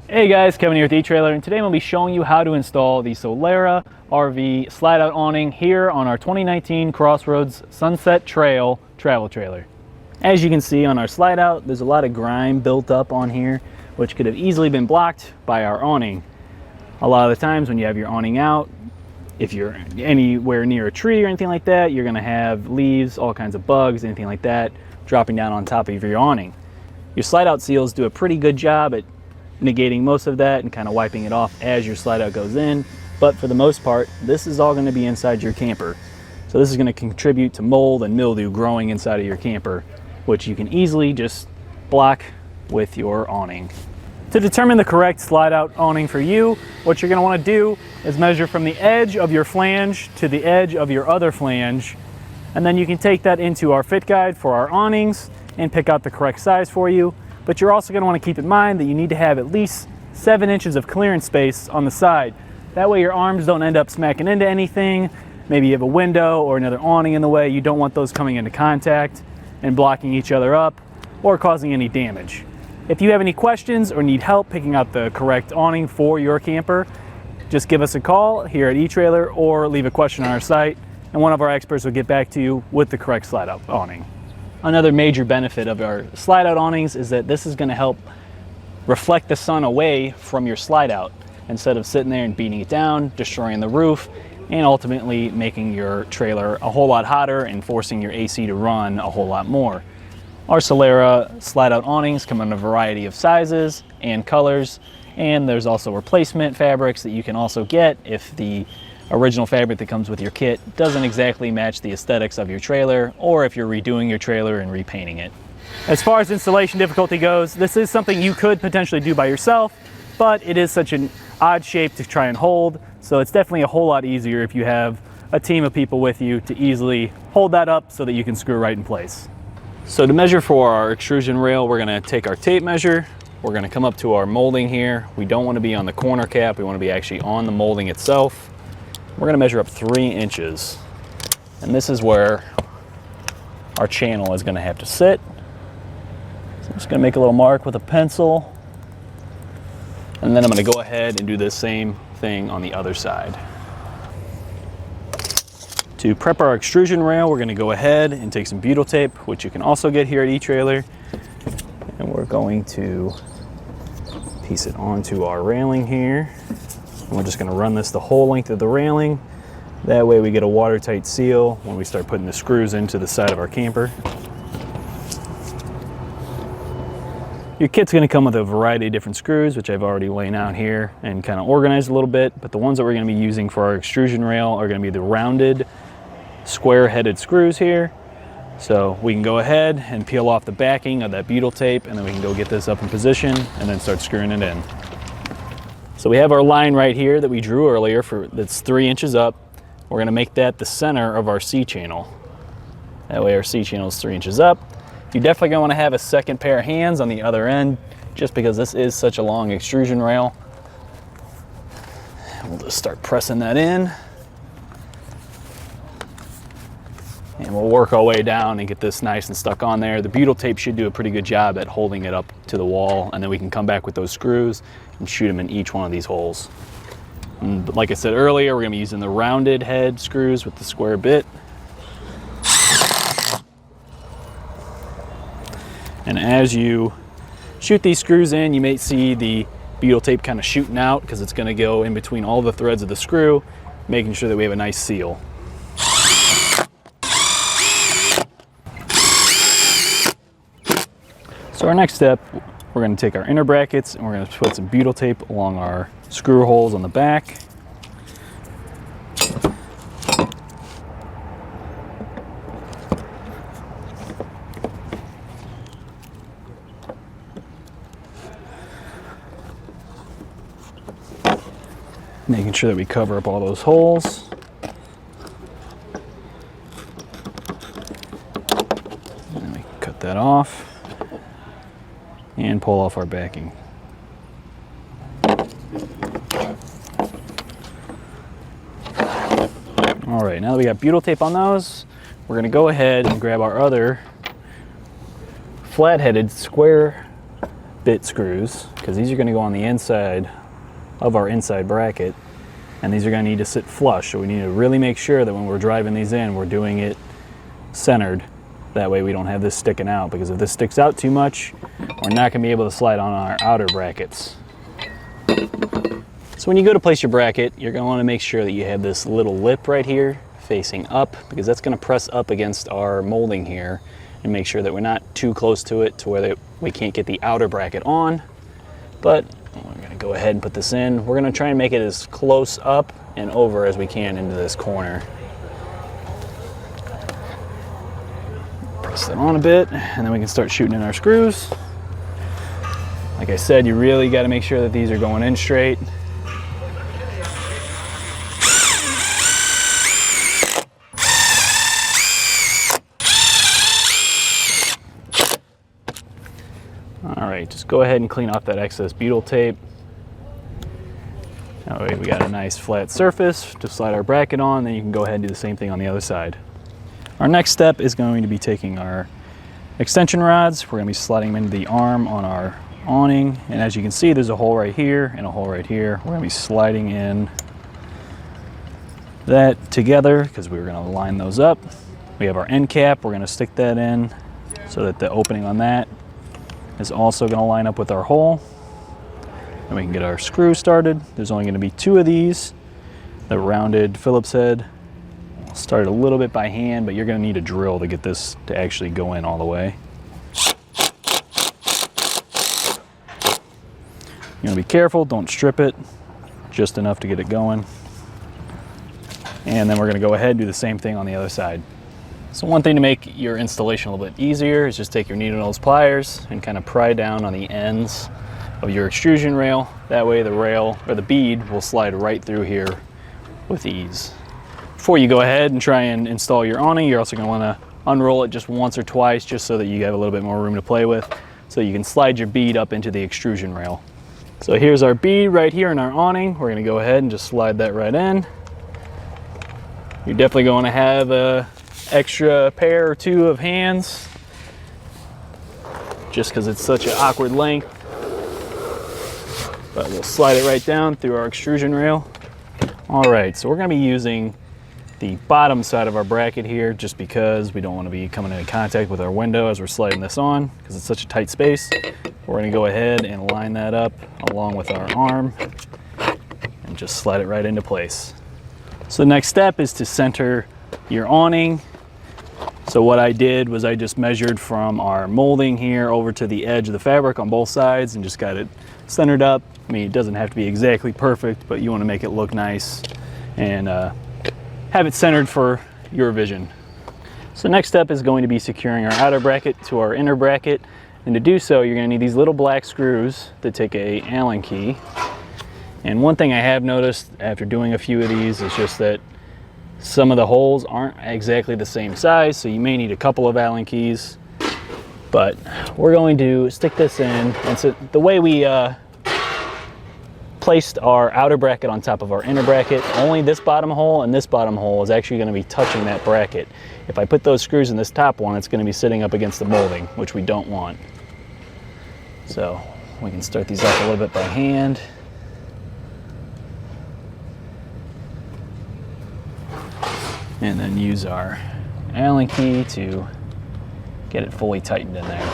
Hey guys, Kevin here with etrailer, and today I'm going to be showing you how to install the Solera RV slide-out awning here on our 2019 CrossRoads Sunset Trail travel trailer. As you can see on our slide-out, there's a lot of grime built up on here, which could have easily been blocked by our awning. A lot of the times when you have your awning out, if you're anywhere near a tree or anything like that, you're going to have leaves, all kinds of bugs, anything like that, dropping down on top of your awning. Your slide-out seals do a pretty good job at negating most of that and kind of wiping it off as your slide out goes in, but for the most part this is all going to be inside your camper, so this is going to contribute to mold and mildew growing inside of your camper, which you can easily just block with your awning. To determine the correct slide out awning for you, what you're going to want to do is measure from the edge of your flange to the edge of your other flange, and then you can take that into our fit guide for our awnings and pick out the correct size for you. But you're also going to want to keep in mind that you need to have at least 7 inches of clearance space on the side. That way your arms don't end up smacking into anything. Maybe you have a window or another awning in the way. You don't want those coming into contact and blocking each other up or causing any damage. If you have any questions or need help picking out the correct awning for your camper, just give us a call here at etrailer or leave a question on our site, and one of our experts will get back to you with the correct slide out awning. Another major benefit of our slide out awnings is that this is going to help reflect the sun away from your slide out instead of sitting there and beating it down, destroying the roof, and ultimately making your trailer a whole lot hotter and forcing your AC to run a whole lot more. Our Solera slide out awnings come in a variety of sizes and colors, and there's also replacement fabrics that you can also get if the original fabric that comes with your kit doesn't exactly match the aesthetics of your trailer, or if you're redoing your trailer and repainting it. As far as installation difficulty goes, this is something you could potentially do by yourself, but it is such an odd shape to try and hold, so it's definitely a whole lot easier if you have a team of people with you to easily hold that up so that you can screw right in place. So to measure for our extrusion rail, we're going to take our tape measure. We're going to come up to our molding here. We don't want to be on the corner cap, we want to be actually on the molding itself. We're going to measure up 3 inches, and this is where our channel is going to have to sit. So I'm just going to make a little mark with a pencil, and then I'm going to go ahead and do the same thing on the other side. To prep our extrusion rail, we're going to go ahead and take some butyl tape, which you can also get here at etrailer, and we're going to piece it onto our railing here. And we're just going to run this the whole length of the railing. That way we get a watertight seal when we start putting the screws into the side of our camper. Your kit's going to come with a variety of different screws, which I've already laid out here and kind of organized a little bit. But the ones that we're going to be using for our extrusion rail are going to be the rounded, square-headed screws here. So we can go ahead and peel off the backing of that butyl tape, and then we can go get this up in position and then start screwing it in. So we have our line right here that we drew earlier that's 3 inches up. We're going to make that the center of our C channel. That way our C channel is 3 inches up. You're definitely going to want to have a second pair of hands on the other end, just because this is such a long extrusion rail. We'll just start pressing that in. And we'll work our way down and get this nice and stuck on there. The butyl tape should do a pretty good job at holding it up to the wall, and then we can come back with those screws and shoot them in each one of these holes. And like I said earlier, we're going to be using the rounded head screws with the square bit. And as you shoot these screws in, you may see the butyl tape kind of shooting out because it's going to go in between all the threads of the screw, making sure that we have a nice seal. So our next step, we're going to take our inner brackets and we're going to put some butyl tape along our screw holes on the back. Making sure that we cover up all those holes. And then we cut that off and pull off our backing. All right, now that we got butyl tape on those, we're going to go ahead and grab our other flat-headed square bit screws, because these are going to go on the inside of our inside bracket, and these are going to need to sit flush. So we need to really make sure that when we're driving these in, we're doing it centered. That way we don't have this sticking out, because if this sticks out too much, we're not going to be able to slide on our outer brackets. So when you go to place your bracket, you're going to want to make sure that you have this little lip right here facing up, because that's going to press up against our molding here and make sure that we're not too close to it to where we can't get the outer bracket on. But we're going to go ahead and put this in. We're going to try and make it as close up and over as we can into this corner. Press that on a bit, and then we can start shooting in our screws. Like I said, you really got to make sure that these are going in straight. All right, just go ahead and clean off that excess butyl tape. That way we got a nice flat surface to slide our bracket on, then you can go ahead and do the same thing on the other side. Our next step is going to be taking our extension rods. We're going to be sliding them into the arm on our awning, and as you can see, there's a hole right here and a hole right here. We're going to be sliding in that together because we're going to line those up. We have our end cap. We're going to stick that in so that the opening on that is also going to line up with our hole. And we can get our screw started. There's only going to be 2 of these, the rounded Phillips head. I'll start a little bit by hand, but you're going to need a drill to get this to actually go in all the way. You're going to be careful, don't strip it, just enough to get it going. And then we're going to go ahead and do the same thing on the other side. So one thing to make your installation a little bit easier is just take your needle nose pliers and kind of pry down on the ends of your extrusion rail. That way the rail or the bead will slide right through here with ease. Before you go ahead and try and install your awning, you're also going to want to unroll it just once or twice just so that you have a little bit more room to play with, so you can slide your bead up into the extrusion rail. So here's our bead right here in our awning. We're going to go ahead and just slide that right in. You're definitely going to have a extra pair or 2 of hands just because it's such an awkward length, but we'll slide it right down through our extrusion rail. All right, so we're going to be using the bottom side of our bracket here just because we don't want to be coming into contact with our window as we're sliding this on because it's such a tight space. We're going to go ahead and line that up along with our arm and just slide it right into place. So the next step is to center your awning. So what I did was I just measured from our molding here over to the edge of the fabric on both sides and just got it centered up. I mean, it doesn't have to be exactly perfect, but you want to make it look nice and have it centered for your vision. So next step is going to be securing our outer bracket to our inner bracket. And to do so, you're going to need these little black screws that take a Allen key. And one thing I have noticed after doing a few of these is just that some of the holes aren't exactly the same size, so you may need a couple of Allen keys. But we're going to stick this in, and so the way we placed our outer bracket on top of our inner bracket, only this bottom hole and this bottom hole is actually going to be touching that bracket. If I put those screws in this top one, it's going to be sitting up against the molding, which we don't want. So we can start these off a little bit by hand. And then use our Allen key to get it fully tightened in there.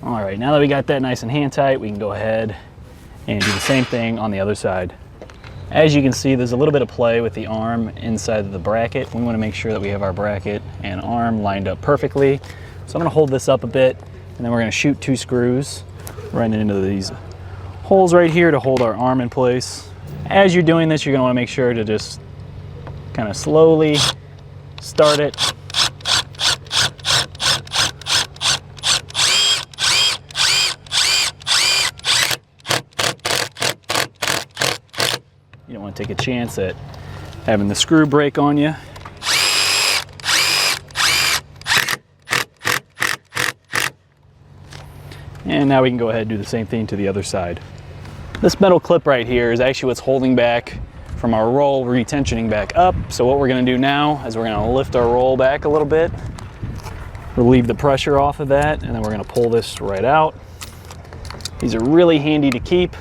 All right, now that we got that nice and hand tight, we can go ahead and do the same thing on the other side. As you can see, there's a little bit of play with the arm inside of the bracket. We want to make sure that we have our bracket and arm lined up perfectly. So I'm going to hold this up a bit, and then we're going to shoot 2 screws right into these holes right here to hold our arm in place. As you're doing this, you're going to want to make sure to just kind of slowly start it. You don't want to take a chance at having the screw break on you. And now we can go ahead and do the same thing to the other side. This metal clip right here is actually what's holding back from our roll retensioning back up. So what we're gonna do now is we're gonna lift our roll back a little bit, relieve the pressure off of that, and then we're gonna pull this right out. These are really handy to keep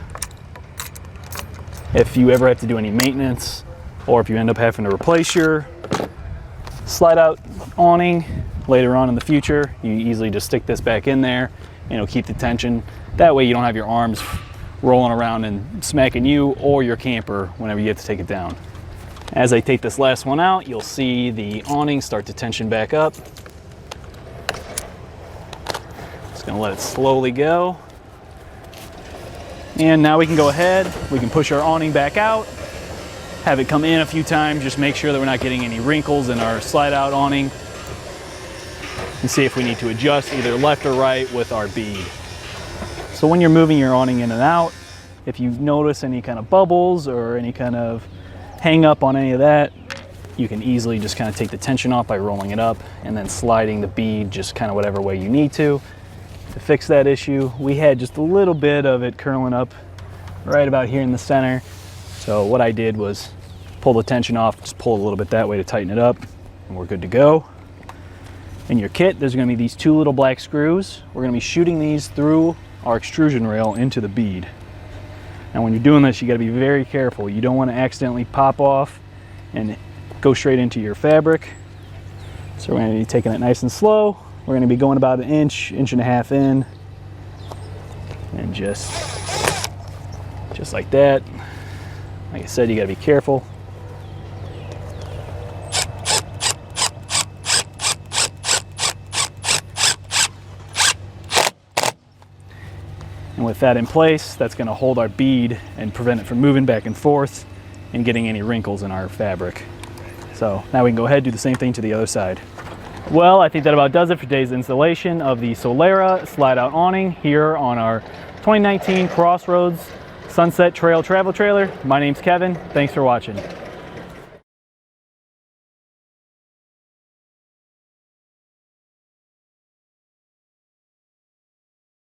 if you ever have to do any maintenance, or if you end up having to replace your slide out awning later on in the future. You easily just stick this back in there and it'll keep the tension. That way you don't have your arms rolling around and smacking you or your camper whenever you have to take it down. As I take this last one out, you'll see the awning start to tension back up. Just gonna let it slowly go. And now we can go ahead, we can push our awning back out, have it come in a few times, just make sure that we're not getting any wrinkles in our slide out awning, and see if we need to adjust either left or right with our bead. So when you're moving your awning in and out, if you notice any kind of bubbles or any kind of hang up on any of that, you can easily just kind of take the tension off by rolling it up and then sliding the bead just kind of whatever way you need to fix that issue. We had just a little bit of it curling up right about here in the center. So what I did was pull the tension off, just pull a little bit that way to tighten it up, and we're good to go. In your kit, there's gonna be these two little black screws. We're gonna be shooting these through our extrusion rail into the bead. Now when you're doing this, you gotta be very careful. You don't wanna accidentally pop off and go straight into your fabric. So we're gonna be taking it nice and slow. We're gonna be going about an inch, inch and a half in, and just like that. Like I said, you gotta be careful. And with that in place, that's gonna hold our bead and prevent it from moving back and forth and getting any wrinkles in our fabric. So now we can go ahead and do the same thing to the other side. Well, I think that about does it for today's installation of the Solera slide out awning here on our 2019 CrossRoads Sunset Trail travel trailer. My name's Kevin. Thanks for watching.